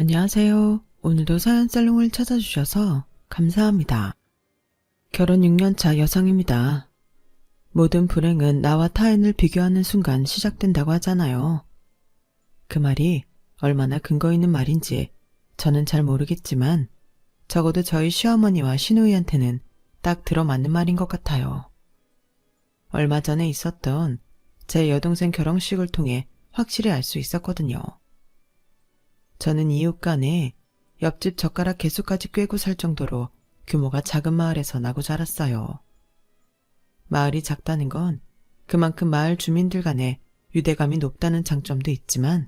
안녕하세요. 오늘도 사연살롱을 찾아주셔서 감사합니다. 결혼 6년차 여성입니다. 모든 불행은 나와 타인을 비교하는 순간 시작된다고 하잖아요. 그 말이 얼마나 근거 있는 말인지 저는 잘 모르겠지만 적어도 저희 시어머니와 시누이한테는 딱 들어맞는 말인 것 같아요. 얼마 전에 있었던 제 여동생 결혼식을 통해 확실히 알 수 있었거든요. 저는 이웃 간에 옆집 젓가락 개수까지 꿰고 살 정도로 규모가 작은 마을에서 나고 자랐어요. 마을이 작다는 건 그만큼 마을 주민들 간에 유대감이 높다는 장점도 있지만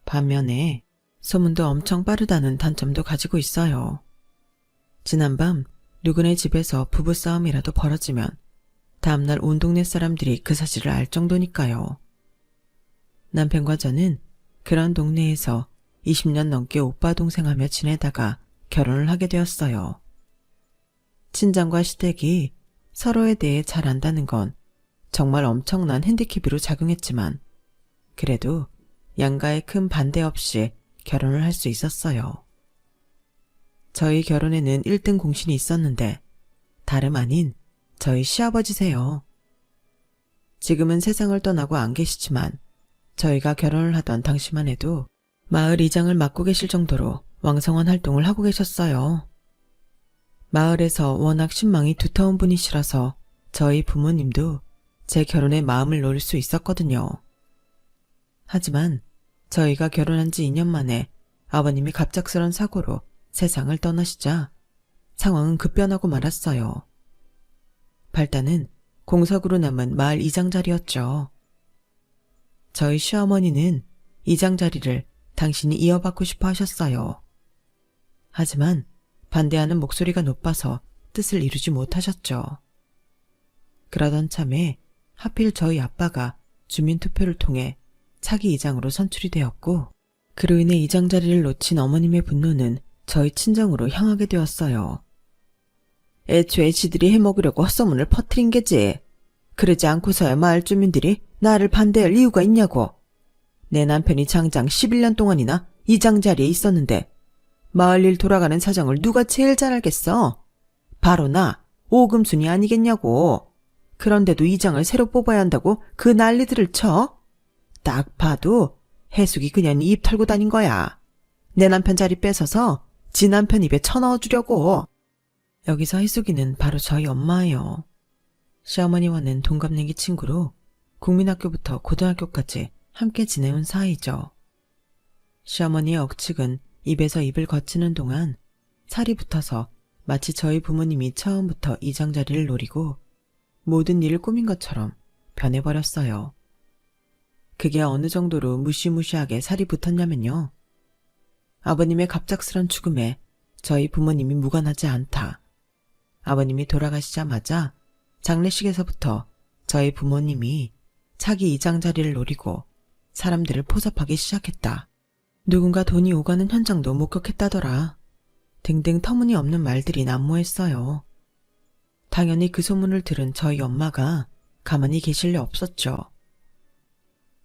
반면에 소문도 엄청 빠르다는 단점도 가지고 있어요. 지난밤 누구네 집에서 부부싸움이라도 벌어지면 다음날 온 동네 사람들이 그 사실을 알 정도니까요. 남편과 저는 그런 동네에서 20년 넘게 오빠 동생하며 지내다가 결혼을 하게 되었어요. 친정과 시댁이 서로에 대해 잘 안다는 건 정말 엄청난 핸디캡으로 작용했지만 그래도 양가의 큰 반대 없이 결혼을 할 수 있었어요. 저희 결혼에는 1등 공신이 있었는데 다름 아닌 저희 시아버지세요. 지금은 세상을 떠나고 안 계시지만 저희가 결혼을 하던 당시만 해도 마을 이장을 맡고 계실 정도로 왕성한 활동을 하고 계셨어요. 마을에서 워낙 신망이 두터운 분이시라서 저희 부모님도 제 결혼에 마음을 놓을 수 있었거든요. 하지만 저희가 결혼한 지 2년 만에 아버님이 갑작스런 사고로 세상을 떠나시자 상황은 급변하고 말았어요. 발단은 공석으로 남은 마을 이장 자리였죠. 저희 시어머니는 이장 자리를 당신이 이어받고 싶어 하셨어요. 하지만 반대하는 목소리가 높아서 뜻을 이루지 못하셨죠. 그러던 참에 하필 저희 아빠가 주민투표를 통해 차기 이장으로 선출이 되었고 그로 인해 이장 자리를 놓친 어머님의 분노는 저희 친정으로 향하게 되었어요. 애초에 지들이 해먹으려고 헛소문을 퍼뜨린 게지. 그러지 않고서야 마을 주민들이 나를 반대할 이유가 있냐고. 내 남편이 장장 11년 동안이나 이장 자리에 있었는데 마을 일 돌아가는 사정을 누가 제일 잘 알겠어? 바로 나, 오금순이 아니겠냐고. 그런데도 이장을 새로 뽑아야 한다고 그 난리들을 쳐? 딱 봐도 해숙이 그냥 입 털고 다닌 거야. 내 남편 자리 뺏어서 지 남편 입에 쳐넣어주려고. 여기서 해숙이는 바로 저희 엄마예요. 시어머니와는 동갑내기 친구로 국민학교부터 고등학교까지 함께 지내온 사이죠. 시어머니의 억측은 입에서 입을 거치는 동안 살이 붙어서 마치 저희 부모님이 처음부터 이장 자리를 노리고 모든 일을 꾸민 것처럼 변해버렸어요. 그게 어느 정도로 무시무시하게 살이 붙었냐면요. 아버님의 갑작스런 죽음에 저희 부모님이 무관하지 않다. 아버님이 돌아가시자마자 장례식에서부터 저희 부모님이 차기 이장 자리를 노리고 사람들을 포섭하기 시작했다. 누군가 돈이 오가는 현장도 목격했다더라. 등등 터무니없는 말들이 난무했어요. 당연히 그 소문을 들은 저희 엄마가 가만히 계실 리 없었죠.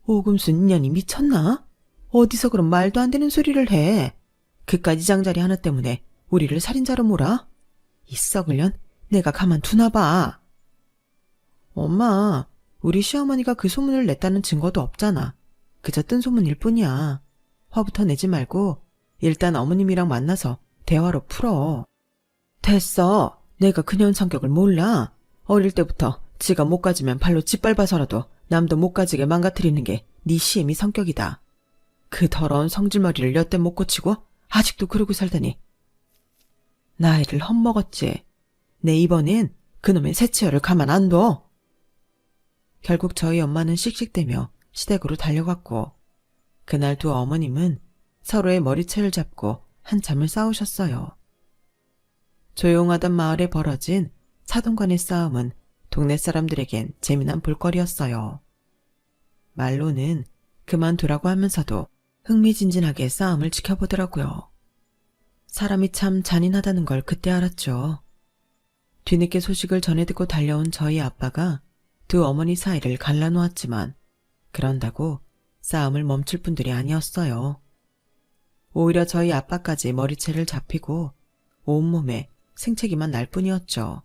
오금순 인연이 미쳤나? 어디서 그런 말도 안 되는 소리를 해. 그깟 이장 자리 하나 때문에 우리를 살인자로 몰아? 이 썩을년 내가 가만 두나 봐. 엄마, 우리 시어머니가 그 소문을 냈다는 증거도 없잖아. 그저 뜬 소문일 뿐이야. 화부터 내지 말고 일단 어머님이랑 만나서 대화로 풀어. 됐어. 내가 그년 성격을 몰라. 어릴 때부터 지가 못 가지면 발로 짓밟아서라도 남도 못 가지게 망가뜨리는 게 네 시애미 성격이다. 그 더러운 성질머리를 여태 못 고치고 아직도 그러고 살다니. 나이를 헛먹었지. 내 이번엔 그놈의 새치열을 가만 안 둬. 결국 저희 엄마는 씩씩대며 시댁으로 달려갔고 그날 두 어머님은 서로의 머리채를 잡고 한참을 싸우셨어요. 조용하던 마을에 벌어진 사돈간의 싸움은 동네 사람들에겐 재미난 볼거리였어요. 말로는 그만두라고 하면서도 흥미진진하게 싸움을 지켜보더라고요. 사람이 참 잔인하다는 걸 그때 알았죠. 뒤늦게 소식을 전해 듣고 달려온 저희 아빠가 두 어머니 사이를 갈라놓았지만 그런다고 싸움을 멈출 분들이 아니었어요. 오히려 저희 아빠까지 머리채를 잡히고 온몸에 생채기만 날 뿐이었죠.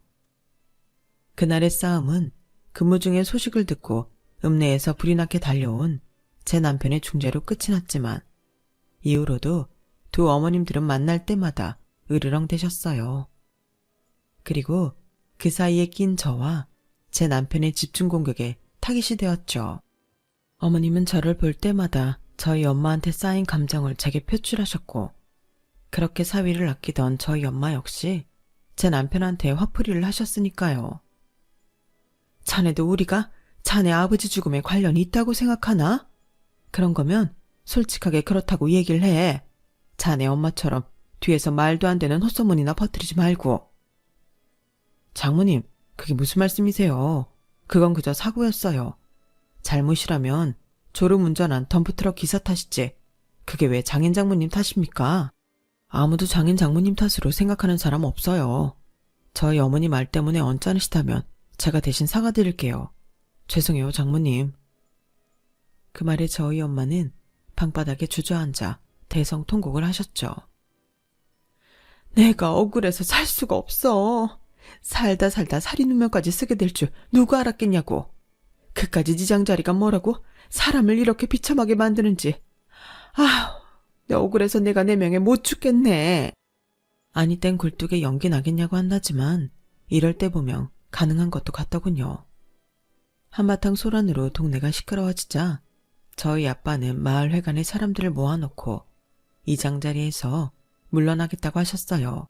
그날의 싸움은 근무 중에 소식을 듣고 읍내에서 불이 나게 달려온 제 남편의 중재로 끝이 났지만 이후로도 두 어머님들은 만날 때마다 으르렁대셨어요. 그리고 그 사이에 낀 저와 제 남편의 집중 공격에 타깃이 되었죠. 어머님은 저를 볼 때마다 저희 엄마한테 쌓인 감정을 제게 표출하셨고 그렇게 사위를 아끼던 저희 엄마 역시 제 남편한테 화풀이를 하셨으니까요. 자네도 우리가 자네 아버지 죽음에 관련이 있다고 생각하나? 그런 거면 솔직하게 그렇다고 얘기를 해. 자네 엄마처럼 뒤에서 말도 안 되는 헛소문이나 퍼뜨리지 말고. 장모님, 그게 무슨 말씀이세요? 그건 그저 사고였어요. 잘못이라면 졸음운전한 덤프트럭 기사 탓이지. 그게 왜 장인 장모님 탓입니까? 아무도 장인 장모님 탓으로 생각하는 사람 없어요. 저희 어머니 말 때문에 언짢으시다면 제가 대신 사과드릴게요. 죄송해요, 장모님. 그 말에 저희 엄마는 방바닥에 주저앉아 대성통곡을 하셨죠. 내가 억울해서 살 수가 없어. 살다 살이 누명까지 쓰게 될 줄 누가 알았겠냐고. 그까지 지장자리가 뭐라고 사람을 이렇게 비참하게 만드는지. 내 억울해서 내가 내 명예 못 죽겠네. 아니 땐 굴뚝에 연기 나겠냐고 한다지만 이럴 때 보면 가능한 것도 같더군요. 한바탕 소란으로 동네가 시끄러워지자 저희 아빠는 마을 회관에 사람들을 모아놓고 이장자리에서 물러나겠다고 하셨어요.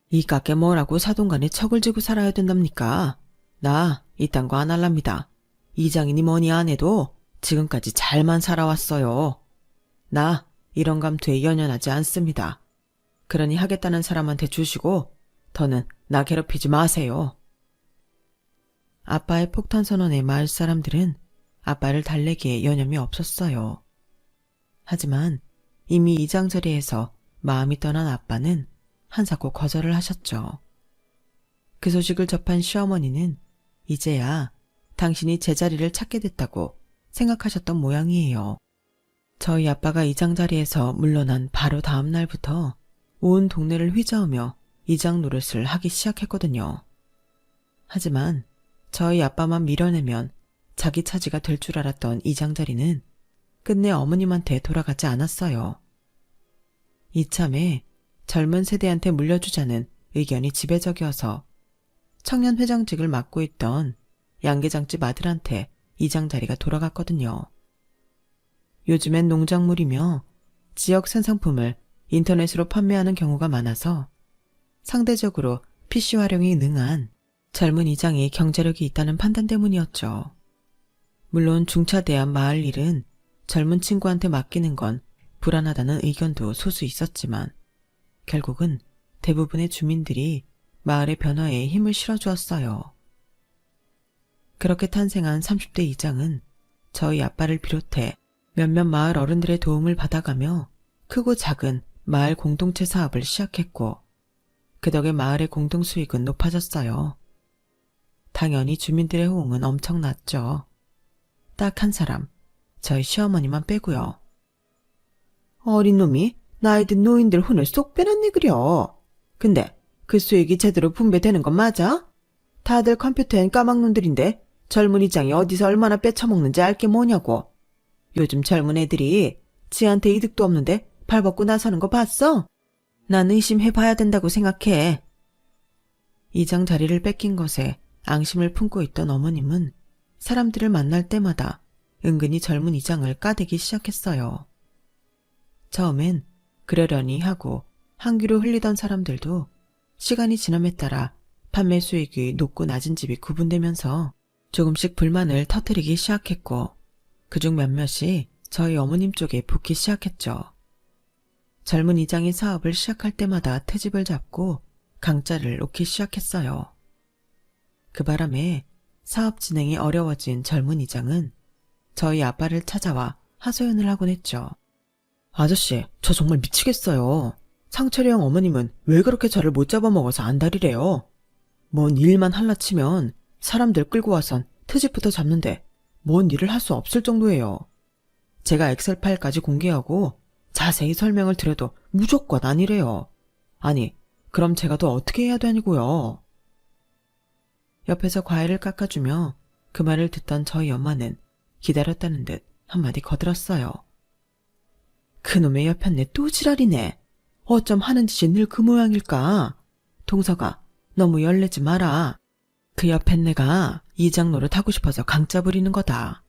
이 깎게 뭐라고 사돈간에 척을 지고 살아야 된답니까? 나 이딴 거 안 할랍니다. 이장이니 뭐니 안 해도 지금까지 잘만 살아왔어요. 나 이런 감투에 연연하지 않습니다. 그러니 하겠다는 사람한테 주시고 더는 나 괴롭히지 마세요. 아빠의 폭탄 선언에 마을 사람들은 아빠를 달래기에 여념이 없었어요. 하지만 이미 이장자리에서 마음이 떠난 아빠는 한사코 거절을 하셨죠. 그 소식을 접한 시어머니는 이제야 당신이 제자리를 찾게 됐다고 생각하셨던 모양이에요. 저희 아빠가 이장자리에서 물러난 바로 다음 날부터 온 동네를 휘저으며 이장 노릇을 하기 시작했거든요. 하지만 저희 아빠만 밀어내면 자기 차지가 될 줄 알았던 이장자리는 끝내 어머님한테 돌아가지 않았어요. 이참에 젊은 세대한테 물려주자는 의견이 지배적이어서 청년회장직을 맡고 있던 양계장집 아들한테 이장자리가 돌아갔거든요. 요즘엔 농작물이며 지역 생산품을 인터넷으로 판매하는 경우가 많아서 상대적으로 PC 활용이 능한 젊은 이장이 경제력이 있다는 판단 때문이었죠. 물론 중차대한 마을 일은 젊은 친구한테 맡기는 건 불안하다는 의견도 소수 있었지만 결국은 대부분의 주민들이 마을의 변화에 힘을 실어주었어요. 그렇게 탄생한 30대 이장은 저희 아빠를 비롯해 몇몇 마을 어른들의 도움을 받아가며 크고 작은 마을 공동체 사업을 시작했고 그 덕에 마을의 공동수익은 높아졌어요. 당연히 주민들의 호응은 엄청났죠. 딱 한 사람, 저희 시어머니만 빼고요. 어린 놈이 나이 든 노인들 혼을 쏙 빼놨니 그려. 근데 그 수익이 제대로 분배되는 건 맞아? 다들 컴퓨터엔 까막눈들인데 젊은 이장이 어디서 얼마나 빼쳐먹는지 알게 뭐냐고. 요즘 젊은 애들이 지한테 이득도 없는데 발벗고 나서는 거 봤어? 난 의심해봐야 된다고 생각해. 이장 자리를 뺏긴 것에 앙심을 품고 있던 어머님은 사람들을 만날 때마다 은근히 젊은 이장을 까대기 시작했어요. 처음엔 그러려니 하고 한 귀로 흘리던 사람들도 시간이 지남에 따라 판매 수익이 높고 낮은 집이 구분되면서 조금씩 불만을 터뜨리기 시작했고 그중 몇몇이 저희 어머님 쪽에 붙기 시작했죠. 젊은 이장이 사업을 시작할 때마다 트집을 잡고 강짜를 놓기 시작했어요. 그 바람에 사업 진행이 어려워진 젊은 이장은 저희 아빠를 찾아와 하소연을 하곤 했죠. 아저씨, 저 정말 미치겠어요. 상철이 형 어머님은 왜 그렇게 저를 못 잡아먹어서 안달이래요. 뭔 일만 할라 치면 사람들 끌고 와선 트집부터 잡는데 뭔 일을 할 수 없을 정도예요. 제가 엑셀 파일까지 공개하고 자세히 설명을 드려도 무조건 아니래요. 아니, 그럼 제가 더 어떻게 해야 되냐고요? 옆에서 과일을 깎아주며 그 말을 듣던 저희 엄마는 기다렸다는 듯 한마디 거들었어요. 그놈의 여편네 또 지랄이네. 어쩜 하는 짓이 늘 그 모양일까? 동서가 너무 열내지 마라. 그 여편네가 이장 노릇 하고 싶어서 강짜 부리는 거다.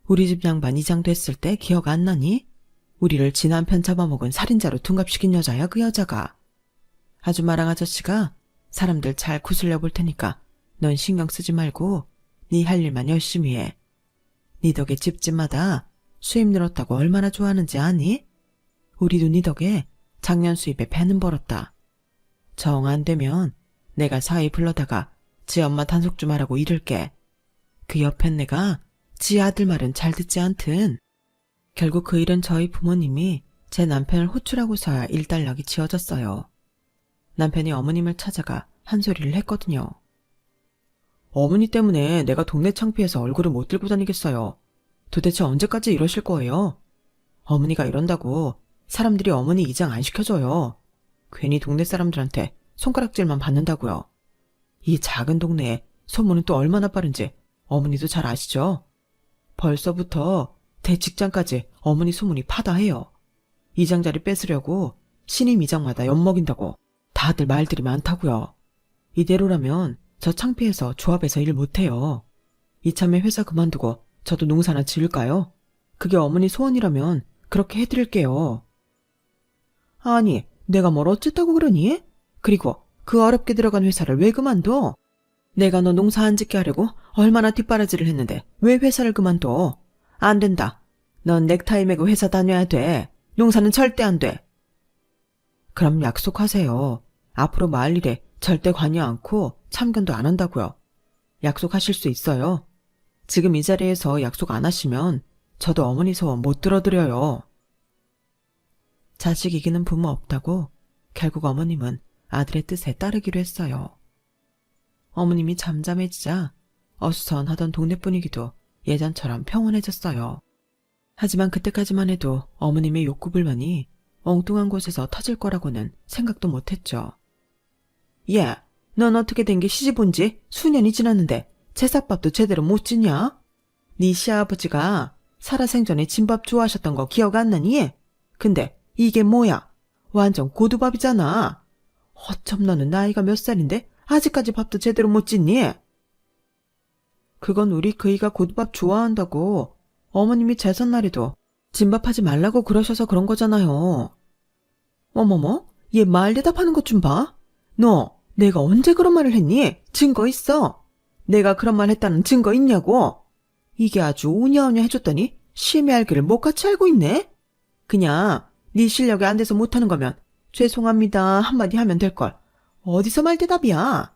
우리 집 양반 이장 됐을 때 기억 안 나니? 우리를 지 남편 잡아먹은 살인자로 둔갑시킨 여자야 그 여자가. 아줌마랑 아저씨가 사람들 잘 구슬려 볼 테니까 넌 신경 쓰지 말고 네 할 일만 열심히 해. 네 덕에 집집마다 수입 늘었다고 얼마나 좋아하는지 아니? 우리도 네 덕에 작년 수입에 배는 벌었다. 정 안 되면 내가 사위 불러다가 지 엄마 단속 좀 하라고 이를게. 그 옆엔 내가 지 아들 말은 잘 듣지 않든. 결국 그 일은 저희 부모님이 제 남편을 호출하고서야 일단락이 지어졌어요. 남편이 어머님을 찾아가 한 소리를 했거든요. 어머니 때문에 내가 동네 창피해서 얼굴을 못 들고 다니겠어요. 도대체 언제까지 이러실 거예요? 어머니가 이런다고 사람들이 어머니 이장 안 시켜줘요. 괜히 동네 사람들한테 손가락질만 받는다고요. 이 작은 동네에 소문은 또 얼마나 빠른지 어머니도 잘 아시죠? 벌써부터 대직장까지 어머니 소문이 파다해요. 이장 자리 뺏으려고 신임 이장마다 엿먹인다고 다들 말들이 많다고요. 이대로라면 저 창피해서 조합에서 일 못해요. 이참에 회사 그만두고 저도 농사나 지을까요? 그게 어머니 소원이라면 그렇게 해드릴게요. 아니, 내가 뭘 어쨌다고 그러니? 그리고 그 어렵게 들어간 회사를 왜 그만둬? 내가 너 농사 안 짓게 하려고 얼마나 뒷바라지를 했는데 왜 회사를 그만둬? 안 된다. 넌 넥타이 매고 회사 다녀야 돼. 농사는 절대 안 돼. 그럼 약속하세요. 앞으로 마을 일에 절대 관여 않고 참견도 안 한다고요. 약속하실 수 있어요. 지금 이 자리에서 약속 안 하시면 저도 어머니 소원 못 들어드려요. 자식 이기는 부모 없다고 결국 어머님은 아들의 뜻에 따르기로 했어요. 어머님이 잠잠해지자 어수선하던 동네 분위기도 예전처럼 평온해졌어요. 하지만 그때까지만 해도 어머님의 욕구불만이 엉뚱한 곳에서 터질 거라고는 생각도 못했죠. 야, 넌 어떻게 된 게 시집 온 지 수년이 지났는데 제삿밥도 제대로 못 지냐? 네 시아버지가 살아생전에 진밥 좋아하셨던 거 기억 안 나니? 근데 이게 뭐야? 완전 고두밥이잖아. 어쩜 너는 나이가 몇 살인데 아직까지 밥도 제대로 못 짓니? 그건 우리 그이가 고두밥 좋아한다고 어머님이 제삿날에도 진밥하지 말라고 그러셔서 그런 거잖아요. 어머머, 얘 말 대답하는 것 좀 봐. 너 내가 언제 그런 말을 했니? 증거 있어. 내가 그런 말 했다는 증거 있냐고. 이게 아주 우냐우냐 해줬더니 심히 알기를 못같이 알고 있네. 그냥 네 실력이 안 돼서 못하는 거면 죄송합니다 한마디 하면 될걸. 어디서 말 대답이야.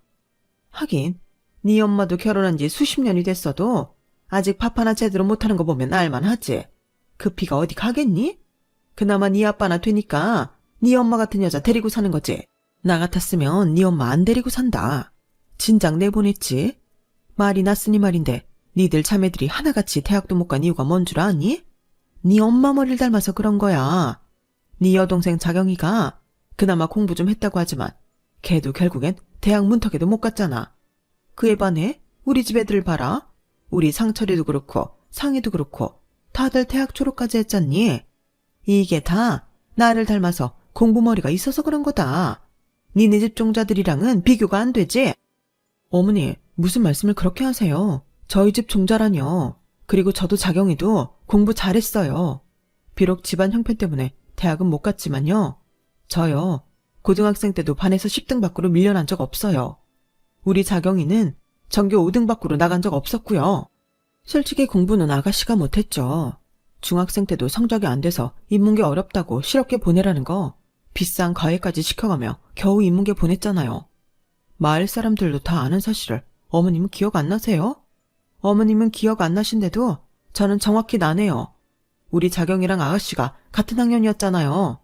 하긴 네 엄마도 결혼한 지 수십 년이 됐어도 아직 밥 하나 제대로 못하는 거 보면 알만하지. 그 피가 어디 가겠니? 그나마 네 아빠나 되니까 네 엄마 같은 여자 데리고 사는 거지. 나 같았으면 네 엄마 안 데리고 산다. 진작 내보냈지. 말이 났으니 말인데 니들 자매들이 하나같이 대학도 못 간 이유가 뭔 줄 아니? 네 엄마 머리를 닮아서 그런 거야. 네 여동생 자경이가 그나마 공부 좀 했다고 하지만 걔도 결국엔 대학 문턱에도 못 갔잖아. 그에 반해 우리 집 애들을 봐라. 우리 상철이도 그렇고 상희도 그렇고 다들 대학 졸업까지 했잖니. 이게 다 나를 닮아서 공부머리가 있어서 그런 거다. 니네 집 종자들이랑은 비교가 안 되지? 어머니, 무슨 말씀을 그렇게 하세요? 저희 집 종자라뇨. 그리고 저도 자경이도 공부 잘했어요. 비록 집안 형편 때문에 대학은 못 갔지만요. 저요, 고등학생 때도 반에서 10등 밖으로 밀려난 적 없어요. 우리 자경이는 전교 5등 밖으로 나간 적 없었고요. 솔직히 공부는 아가씨가 못했죠. 중학생 때도 성적이 안 돼서 인문계 어렵다고 실업계 보내라는 거 비싼 과외까지 시켜가며 겨우 인문계 보냈잖아요. 마을 사람들도 다 아는 사실을 어머님은 기억 안 나세요? 어머님은 기억 안 나신데도 저는 정확히 나네요. 우리 자경이랑 아가씨가 같은 학년이었잖아요.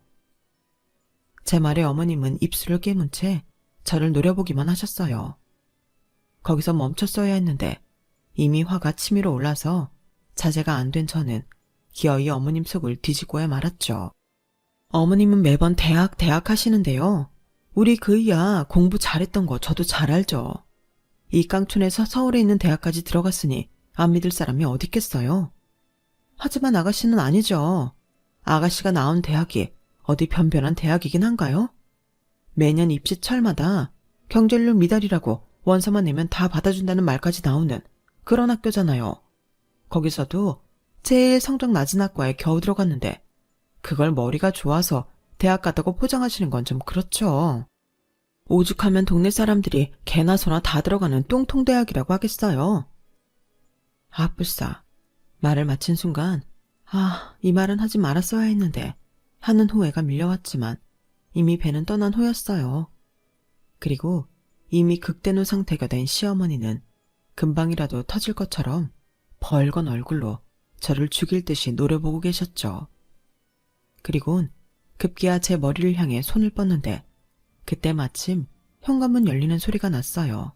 제 말에 어머님은 입술을 깨문 채 저를 노려보기만 하셨어요. 거기서 멈췄어야 했는데 이미 화가 치밀어 올라서 자제가 안 된 저는 기어이 어머님 속을 뒤집고야 말았죠. 어머님은 매번 대학 하시는데요. 우리 그이야 공부 잘했던 거 저도 잘 알죠. 이 깡촌에서 서울에 있는 대학까지 들어갔으니 안 믿을 사람이 어디 있겠어요. 하지만 아가씨는 아니죠. 아가씨가 나온 대학이 어디 변변한 대학이긴 한가요? 매년 입시철마다 경쟁률 미달이라고 원서만 내면 다 받아준다는 말까지 나오는 그런 학교잖아요. 거기서도 제일 성적 낮은 학과에 겨우 들어갔는데 그걸 머리가 좋아서 대학 갔다고 포장하시는 건 좀 그렇죠. 오죽하면 동네 사람들이 개나 소나 다 들어가는 똥통대학이라고 하겠어요. 아, 불싸. 말을 마친 순간 이 말은 하지 말았어야 했는데 하는 후회가 밀려왔지만 이미 배는 떠난 후였어요. 그리고 이미 극대노 상태가 된 시어머니는 금방이라도 터질 것처럼 벌건 얼굴로 저를 죽일 듯이 노려보고 계셨죠. 그리곤 급기야 제 머리를 향해 손을 뻗는데 그때 마침 현관문 열리는 소리가 났어요.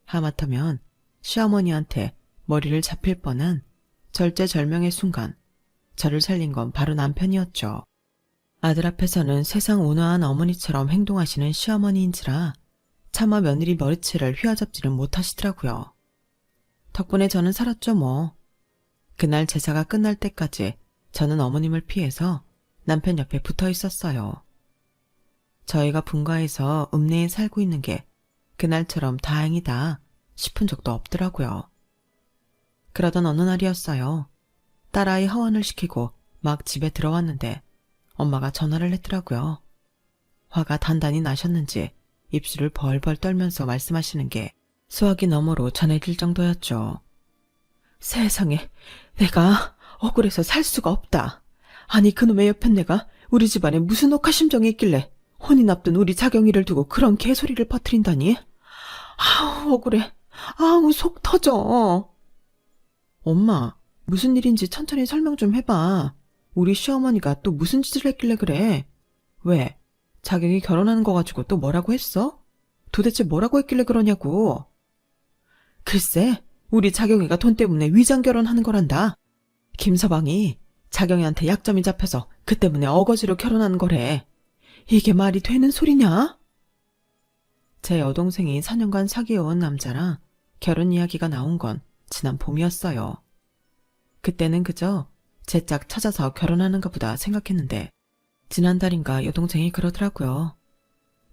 하마터면 시어머니한테 머리를 잡힐 뻔한 절제절명의 순간 저를 살린 건 바로 남편이었죠. 아들 앞에서는 세상 온화한 어머니처럼 행동하시는 시어머니인지라 차마 며느리 머리채를 휘어잡지는 못하시더라고요. 덕분에 저는 살았죠 뭐. 그날 제사가 끝날 때까지 저는 어머님을 피해서 남편 옆에 붙어 있었어요. 저희가 분가해서 읍내에 살고 있는 게 그날처럼 다행이다 싶은 적도 없더라고요. 그러던 어느 날이었어요. 딸아이 하원을 시키고 막 집에 들어왔는데 엄마가 전화를 했더라고요. 화가 단단히 나셨는지 입술을 벌벌 떨면서 말씀하시는 게 수화기 너머로 전해질 정도였죠. 세상에, 내가 억울해서 살 수가 없다. 아니 그놈의 옆엔 내가 우리 집안에 무슨 억하심정이 있길래 혼인 앞둔 우리 자경이를 두고 그런 개소리를 퍼뜨린다니. 아우 억울해. 아우 속 터져. 엄마, 무슨 일인지 천천히 설명 좀 해봐. 우리 시어머니가 또 무슨 짓을 했길래 그래? 왜? 자경이 결혼하는 거 가지고 또 뭐라고 했어? 도대체 뭐라고 했길래 그러냐고. 글쎄, 우리 자경이가 돈 때문에 위장 결혼하는 거란다. 김서방이 자경이한테 약점이 잡혀서 그 때문에 어거지로 결혼하는 거래. 이게 말이 되는 소리냐? 제 여동생이 4년간 사귀어온 남자라 결혼 이야기가 나온 건 지난 봄이었어요. 그때는 그저 제 짝 찾아서 결혼하는가 보다 생각했는데 지난달인가 여동생이 그러더라고요.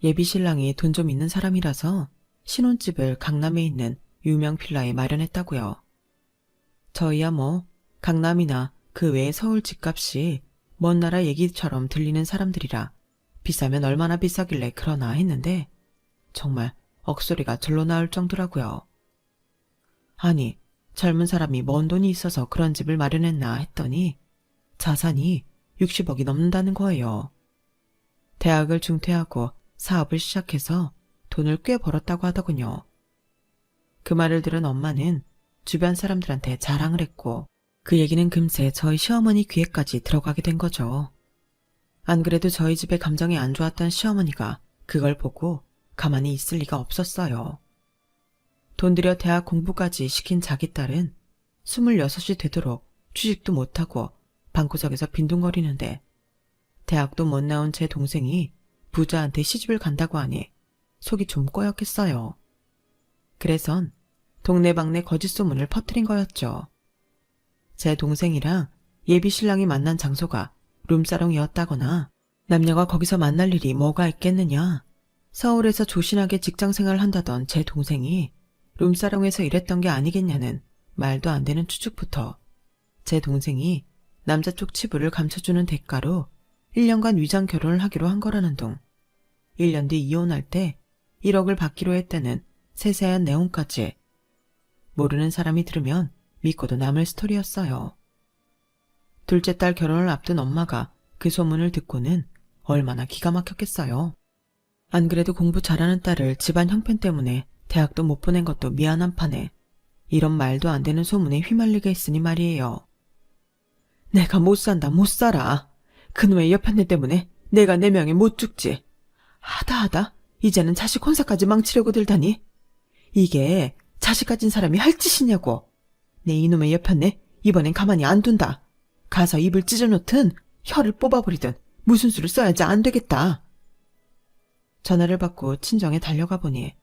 예비 신랑이 돈 좀 있는 사람이라서 신혼집을 강남에 있는 유명 빌라에 마련했다고요. 저희야 뭐 강남이나 그 외의 서울 집값이 먼 나라 얘기처럼 들리는 사람들이라 비싸면 얼마나 비싸길래 그러나 했는데 정말 억소리가 절로 나올 정도라고요. 아니, 젊은 사람이 먼 돈이 있어서 그런 집을 마련했나 했더니 자산이 60억이 넘는다는 거예요. 대학을 중퇴하고 사업을 시작해서 돈을 꽤 벌었다고 하더군요. 그 말을 들은 엄마는 주변 사람들한테 자랑을 했고 그 얘기는 금세 저희 시어머니 귀에까지 들어가게 된 거죠. 안 그래도 저희 집에 감정이 안 좋았던 시어머니가 그걸 보고 가만히 있을 리가 없었어요. 돈 들여 대학 공부까지 시킨 자기 딸은 26이 되도록 취직도 못하고 방구석에서 빈둥거리는데 대학도 못 나온 제 동생이 부자한테 시집을 간다고 하니 속이 좀 꺼역했어요. 그래선 동네방네 거짓 소문을 퍼뜨린 거였죠. 제 동생이랑 예비 신랑이 만난 장소가 룸사롱이었다거나 남녀가 거기서 만날 일이 뭐가 있겠느냐. 서울에서 조신하게 직장생활을 한다던 제 동생이 룸사롱에서 일했던 게 아니겠냐는 말도 안 되는 추측부터 제 동생이 남자 쪽 치부를 감춰주는 대가로 1년간 위장 결혼을 하기로 한 거라는 둥, 1년 뒤 이혼할 때 1억을 받기로 했다는 세세한 내용까지 모르는 사람이 들으면 믿고도 남을 스토리였어요. 둘째 딸 결혼을 앞둔 엄마가 그 소문을 듣고는 얼마나 기가 막혔겠어요. 안 그래도 공부 잘하는 딸을 집안 형편 때문에 대학도 못 보낸 것도 미안한 판에 이런 말도 안 되는 소문에 휘말리게 했으니 말이에요. 내가 못 산다 못 살아. 그놈의 여편네 때문에 내가 내 명예 못 죽지. 하다 이제는 자식 혼사까지 망치려고 들다니. 이게 자식 가진 사람이 할 짓이냐고. 내 이놈의 여편네 이번엔 가만히 안 둔다. 가서 입을 찢어놓든 혀를 뽑아버리든 무슨 수를 써야지 안 되겠다. 전화를 받고 친정에 달려가 보니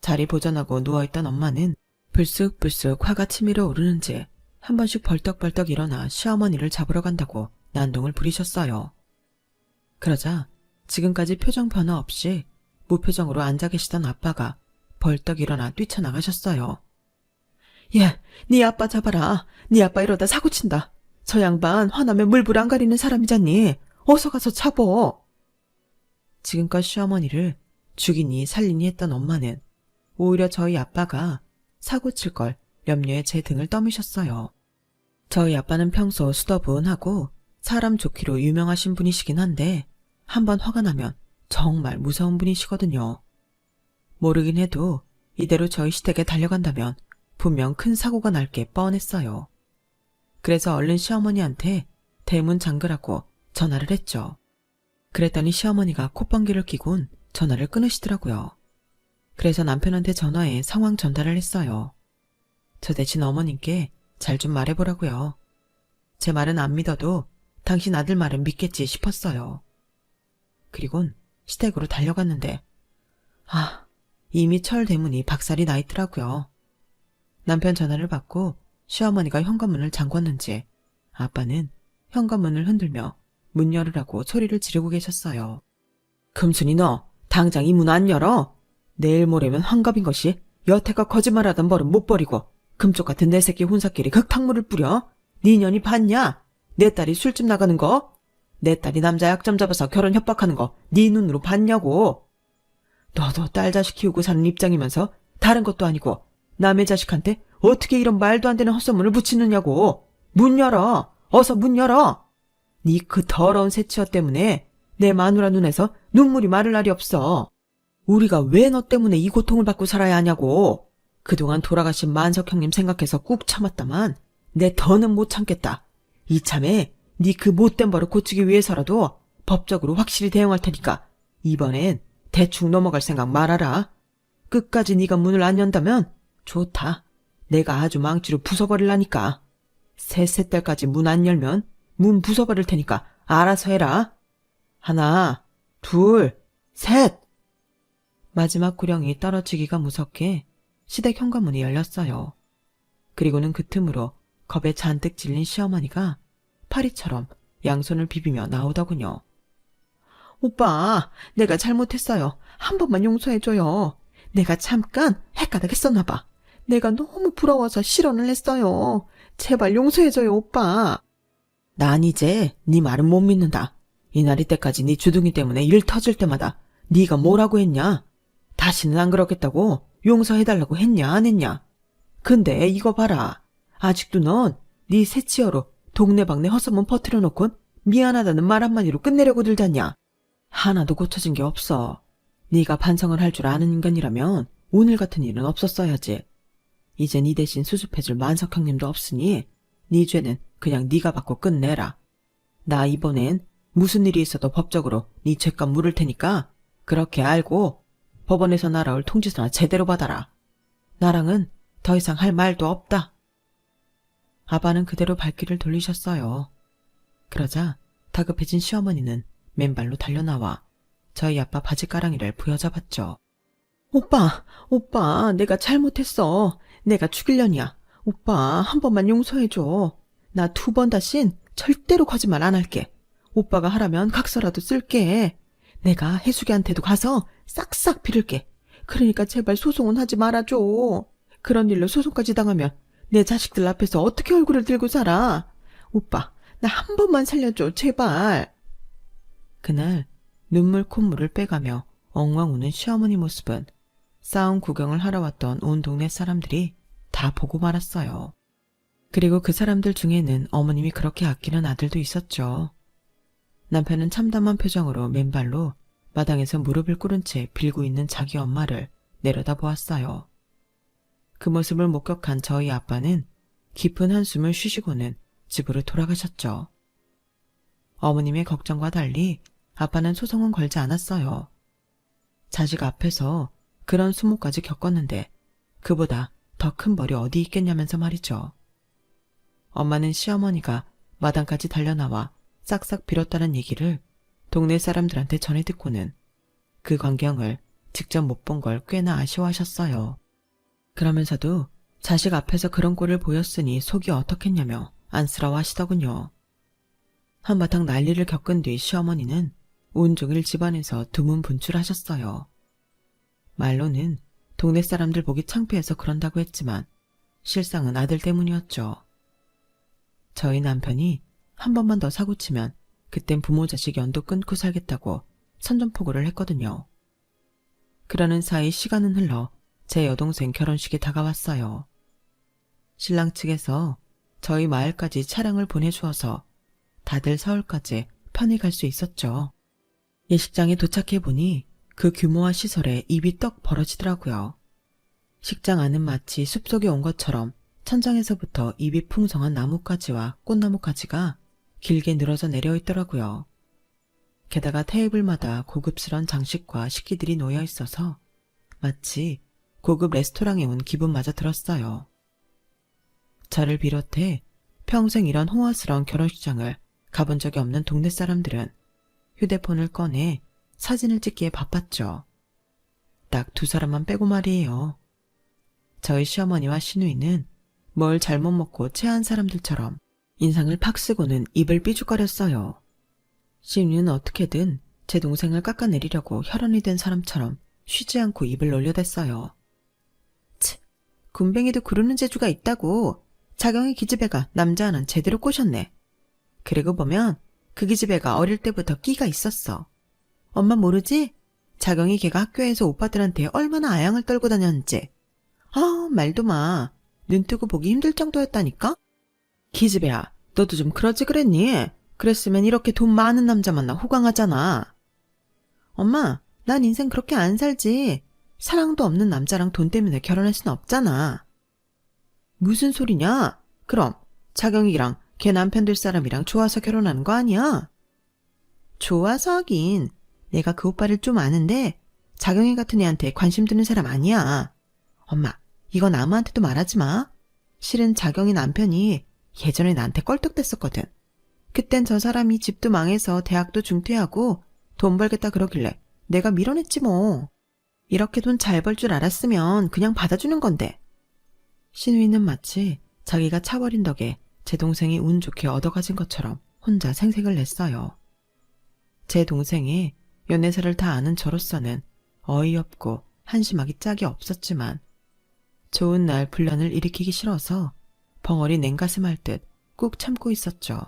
자리 보전하고 누워있던 엄마는 불쑥불쑥 화가 치밀어 오르는지 한 번씩 벌떡벌떡 일어나 시어머니를 잡으러 간다고 난동을 부리셨어요. 그러자 지금까지 표정 변화 없이 무표정으로 앉아 계시던 아빠가 벌떡 일어나 뛰쳐나가셨어요. 예, 네 아빠 잡아라. 네 아빠 이러다 사고 친다. 저 양반 화나면 물불 안 가리는 사람이잖니. 어서 가서 잡어. 지금껏 시어머니를 죽이니 살리니 했던 엄마는 오히려 저희 아빠가 사고 칠 걸 염려해 제 등을 떠미셨어요. 저희 아빠는 평소 수더분하고 사람 좋기로 유명하신 분이시긴 한데 한번 화가 나면 정말 무서운 분이시거든요. 모르긴 해도 이대로 저희 시댁에 달려간다면 분명 큰 사고가 날 게 뻔했어요. 그래서 얼른 시어머니한테 대문 잠그라고 전화를 했죠. 그랬더니 시어머니가 콧방귀를 뀌곤 전화를 끊으시더라고요. 그래서 남편한테 전화해 상황 전달을 했어요. 저 대신 어머님께 잘 좀 말해보라고요. 제 말은 안 믿어도 당신 아들 말은 믿겠지 싶었어요. 그리곤 시댁으로 달려갔는데 이미 철 대문이 박살이 나 있더라고요. 남편 전화를 받고 시어머니가 현관문을 잠궜는지 아빠는 현관문을 흔들며 문 열으라고 소리를 지르고 계셨어요. 금순이 너 당장 이 문 안 열어? 내일 모레면 환갑인 것이 여태껏 거짓말하던 버릇 못 버리고 금쪽 같은 내 새끼 혼사끼리 흙탕물을 뿌려? 네 년이 봤냐? 내 딸이 술집 나가는 거? 내 딸이 남자 약점 잡아서 결혼 협박하는 거 네 눈으로 봤냐고? 너도 딸 자식 키우고 사는 입장이면서 다른 것도 아니고 남의 자식한테 어떻게 이런 말도 안 되는 헛소문을 붙이느냐고. 문 열어. 어서 문 열어. 네 그 더러운 새치어 때문에 내 마누라 눈에서 눈물이 마를 날이 없어. 우리가 왜 너 때문에 이 고통을 받고 살아야 하냐고. 그동안 돌아가신 만석 형님 생각해서 꾹 참았다만 내 더는 못 참겠다. 이참에 네 그 못된 버릇 고치기 위해서라도 법적으로 확실히 대응할 테니까 이번엔 대충 넘어갈 생각 말아라. 끝까지 네가 문을 안 연다면 좋다. 내가 아주 망치로 부숴버릴라니까. 셋 때까지 문 안 열면 문 부숴버릴 테니까 알아서 해라. 하나, 둘, 셋. 마지막 구령이 떨어지기가 무섭게 시댁 현관문이 열렸어요. 그리고는 그 틈으로 겁에 잔뜩 질린 시어머니가 파리처럼 양손을 비비며 나오더군요. 오빠, 내가 잘못했어요. 한 번만 용서해줘요. 내가 잠깐 헷가닥했었나 봐. 내가 너무 부러워서 실언을 했어요. 제발 용서해줘요, 오빠. 난 이제 네 말은 못 믿는다. 이날이 때까지 네 주둥이 때문에 일 터질 때마다 네가 뭐라고 했냐? 다시는 안 그러겠다고 용서해달라고 했냐 안 했냐? 근데 이거 봐라. 아직도 넌 네 새치어로 동네방네 헛소문 퍼뜨려놓곤 미안하다는 말 한마디로 끝내려고 들잖냐? 하나도 고쳐진 게 없어. 네가 반성을 할 줄 아는 인간이라면 오늘 같은 일은 없었어야지. 이제 네 대신 수습해줄 만석 형님도 없으니 네 죄는 그냥 네가 받고 끝내라. 나 이번엔 무슨 일이 있어도 법적으로 네 죄값 물을 테니까 그렇게 알고 법원에서 날아올 통지서나 제대로 받아라. 나랑은 더 이상 할 말도 없다. 아빠는 그대로 발길을 돌리셨어요. 그러자 다급해진 시어머니는 맨발로 달려나와 저희 아빠 바지가랑이를 부여잡았죠. 오빠, 내가 잘못했어. 내가 죽일려냐. 오빠, 한 번만 용서해줘. 나 2번 다신 절대로 거짓말 안 할게. 오빠가 하라면 각서라도 쓸게. 내가 해수기한테도 가서 싹싹 빌을게. 그러니까 제발 소송은 하지 말아줘. 그런 일로 소송까지 당하면 내 자식들 앞에서 어떻게 얼굴을 들고 살아. 오빠, 나 한 번만 살려줘, 제발. 그날 눈물 콧물을 빼가며 엉엉 우는 시어머니 모습은 싸움 구경을 하러 왔던 온 동네 사람들이 다 보고 말았어요. 그리고 그 사람들 중에는 어머님이 그렇게 아끼는 아들도 있었죠. 남편은 참담한 표정으로 맨발로 마당에서 무릎을 꿇은 채 빌고 있는 자기 엄마를 내려다보았어요. 그 모습을 목격한 저희 아빠는 깊은 한숨을 쉬시고는 집으로 돌아가셨죠. 어머님의 걱정과 달리 아빠는 소송은 걸지 않았어요. 자식 앞에서 그런 수모까지 겪었는데 그보다 더 큰 벌이 어디 있겠냐면서 말이죠. 엄마는 시어머니가 마당까지 달려나와 싹싹 빌었다는 얘기를 동네 사람들한테 전해 듣고는 그 광경을 직접 못 본 걸 꽤나 아쉬워하셨어요. 그러면서도 자식 앞에서 그런 꼴을 보였으니 속이 어떻겠냐며 안쓰러워하시더군요. 한바탕 난리를 겪은 뒤 시어머니는 온종일 집안에서 두문분출하셨어요. 말로는 동네 사람들 보기 창피해서 그런다고 했지만 실상은 아들 때문이었죠. 저희 남편이 한 번만 더 사고치면 그땐 부모 자식 연도 끊고 살겠다고 선전포고를 했거든요. 그러는 사이 시간은 흘러 제 여동생 결혼식이 다가왔어요. 신랑 측에서 저희 마을까지 차량을 보내주어서 다들 서울까지 편히 갈 수 있었죠. 예식장에 도착해보니 그 규모와 시설에 입이 떡 벌어지더라고요. 식장 안은 마치 숲속에 온 것처럼 천장에서부터 잎이 풍성한 나뭇가지와 꽃나무가지가 길게 늘어져 내려 있더라고요. 게다가 테이블마다 고급스런 장식과 식기들이 놓여 있어서 마치 고급 레스토랑에 온 기분마저 들었어요. 저를 비롯해 평생 이런 호화스러운 결혼식장을 가본 적이 없는 동네 사람들은 휴대폰을 꺼내 사진을 찍기에 바빴죠. 딱 두 사람만 빼고 말이에요. 저희 시어머니와 시누이는 뭘 잘못 먹고 체한 사람들처럼 인상을 팍 쓰고는 입을 삐죽거렸어요. 시누이는 어떻게든 제 동생을 깎아내리려고 혈연이 된 사람처럼 쉬지 않고 입을 놀려댔어요. 치, 군뱅이도 구르는 재주가 있다고. 자경이 기집애가 남자 하나는 제대로 꼬셨네. 그리고 보면 그 기집애가 어릴 때부터 끼가 있었어. 엄마 모르지? 자경이 걔가 학교에서 오빠들한테 얼마나 아양을 떨고 다녔는지. 말도 마. 눈 뜨고 보기 힘들 정도였다니까? 기집애야, 너도 좀 그러지 그랬니? 그랬으면 이렇게 돈 많은 남자 만나 호강하잖아. 엄마, 난 인생 그렇게 안 살지. 사랑도 없는 남자랑 돈 때문에 결혼할 순 없잖아. 무슨 소리냐? 그럼 자경이랑 걔 남편 될 사람이랑 좋아서 결혼하는 거 아니야? 좋아서 하긴. 내가 그 오빠를 좀 아는데 자경이 같은 애한테 관심 드는 사람 아니야. 엄마, 이건 아무한테도 말하지 마. 실은 자경이 남편이 예전에 나한테 껄떡댔었거든. 그땐 저 사람이 집도 망해서 대학도 중퇴하고 돈 벌겠다 그러길래 내가 밀어냈지 뭐. 이렇게 돈 잘 벌 줄 알았으면 그냥 받아주는 건데. 시누이는 마치 자기가 차버린 덕에 제 동생이 운 좋게 얻어가진 것처럼 혼자 생색을 냈어요. 제 동생이 연애사를 다 아는 저로서는 어이없고 한심하기 짝이 없었지만 좋은 날 분란을 일으키기 싫어서 벙어리 냉가슴 할 듯 꾹 참고 있었죠.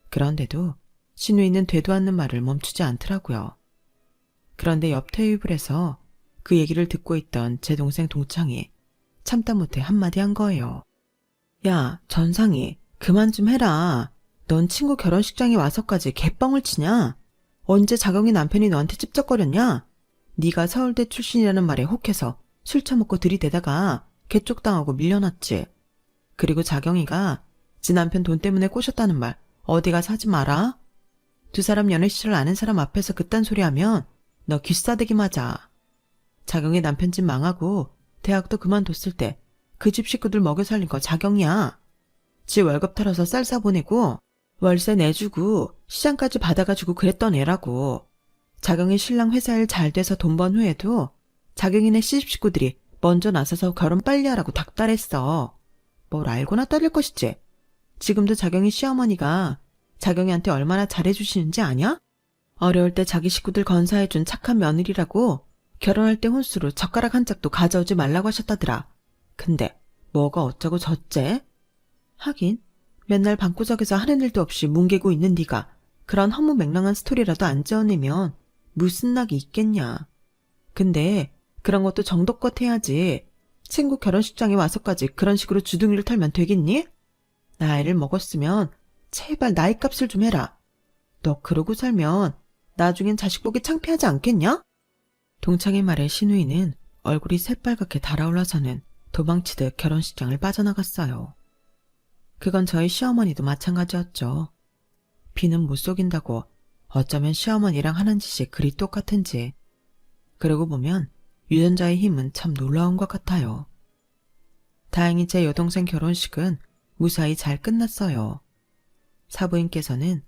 그런데도 시누이는 되도 않는 말을 멈추지 않더라고요. 그런데 옆 테이블에서 그 얘기를 듣고 있던 제 동생 동창이 참다 못해 한마디 한 거예요. 야, 전상이 그만 좀 해라. 넌 친구 결혼식장에 와서까지 개뻥을 치냐? 언제 자경이 남편이 너한테 찝쩍거렸냐? 네가 서울대 출신이라는 말에 혹해서 술 처먹고 들이대다가 개쪽당하고 밀려났지. 그리고 자경이가 지 남편 돈 때문에 꼬셨다는 말 어디 가서 하지 마라. 두 사람 연애 시절 아는 사람 앞에서 그딴 소리 하면 너 귀싸대기 맞아. 자경이 남편 집 망하고 대학도 그만뒀을 때 그 집 식구들 먹여 살린 거 자경이야. 지 월급 털어서 쌀 사보내고 월세 내주고 시장까지 받아가지고 그랬던 애라고. 자경이 신랑 회사 일 잘 돼서 돈 번 후에도 자경이네 시집 식구들이 먼저 나서서 결혼 빨리 하라고 닥달했어. 뭘 알고나 따를 것이지. 지금도 자경이 시어머니가 자경이한테 얼마나 잘해주시는지 아냐? 어려울 때 자기 식구들 건사해준 착한 며느리라고 결혼할 때 혼수로 젓가락 한 짝도 가져오지 말라고 하셨다더라. 근데 뭐가 어쩌고 저째? 하긴 맨날 방구석에서 하는 일도 없이 뭉개고 있는 네가 그런 허무맹랑한 스토리라도 안 지어내면 무슨 낙이 있겠냐. 근데 그런 것도 정도껏 해야지. 친구 결혼식장에 와서까지 그런 식으로 주둥이를 털면 되겠니? 나이를 먹었으면 제발 나이값을 좀 해라. 너 그러고 살면 나중엔 자식 보기 창피하지 않겠냐? 동창의 말에 시누이는 얼굴이 새빨갛게 달아올라서는 도망치듯 결혼식장을 빠져나갔어요. 그건 저희 시어머니도 마찬가지였죠. 비는 못 속인다고 어쩌면 시어머니랑 하는 짓이 그리 똑같은지. 그러고 보면 유전자의 힘은 참 놀라운 것 같아요. 다행히 제 여동생 결혼식은 무사히 잘 끝났어요. 사부인께서는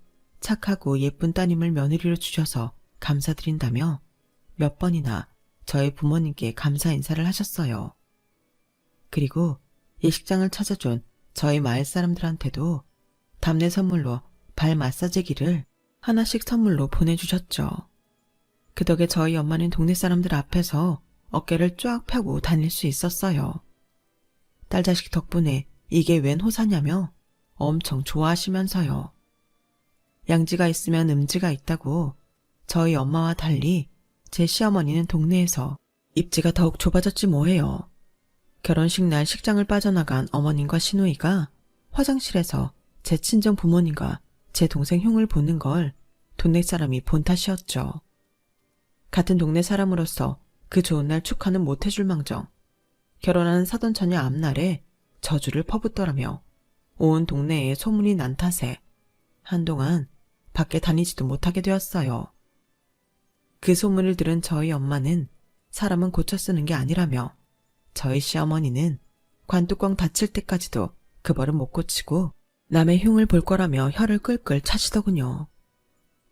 착하고 예쁜 따님을 며느리로 주셔서 감사드린다며 몇 번이나 저희 부모님께 감사 인사를 하셨어요. 그리고 예식장을 찾아준 저희 마을 사람들한테도 답례 선물로 발 마사지기를 하나씩 선물로 보내주셨죠. 그 덕에 저희 엄마는 동네 사람들 앞에서 어깨를 쫙 펴고 다닐 수 있었어요. 딸 자식 덕분에 이게 웬 호사냐며 엄청 좋아하시면서요. 양지가 있으면 음지가 있다고 저희 엄마와 달리 제 시어머니는 동네에서 입지가 더욱 좁아졌지 뭐해요. 결혼식 날 식장을 빠져나간 어머님과 시누이가 화장실에서 제 친정 부모님과 제 동생 흉을 보는 걸 동네 사람이 본 탓이었죠. 같은 동네 사람으로서 그 좋은 날 축하는 못해줄 망정 결혼하는 사돈처녀 앞날에 저주를 퍼붓더라며 온 동네에 소문이 난 탓에 한동안 밖에 다니지도 못하게 되었어요. 그 소문을 들은 저희 엄마는 사람은 고쳐 쓰는 게 아니라며 저희 시어머니는 관뚜껑 닫힐 때까지도 그 버릇 못 고치고 남의 흉을 볼 거라며 혀를 끌끌 차시더군요.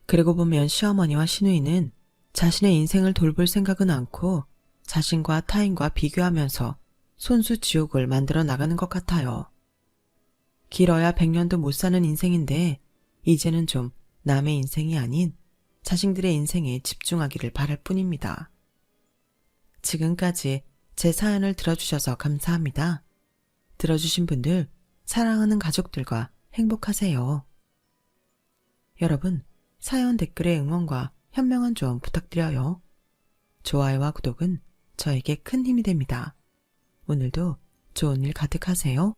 그러고 보면 시어머니와 시누이는 자신의 인생을 돌볼 생각은 않고 자신과 타인과 비교하면서 손수 지옥을 만들어 나가는 것 같아요. 길어야 100년도 못 사는 인생인데 이제는 좀 남의 인생이 아닌 자신들의 인생에 집중하기를 바랄 뿐입니다. 지금까지 제 사연을 들어주셔서 감사합니다. 들어주신 분들 사랑하는 가족들과 행복하세요. 여러분, 사연 댓글의 응원과 현명한 조언 부탁드려요. 좋아요와 구독은 저에게 큰 힘이 됩니다. 오늘도 좋은 일 가득하세요.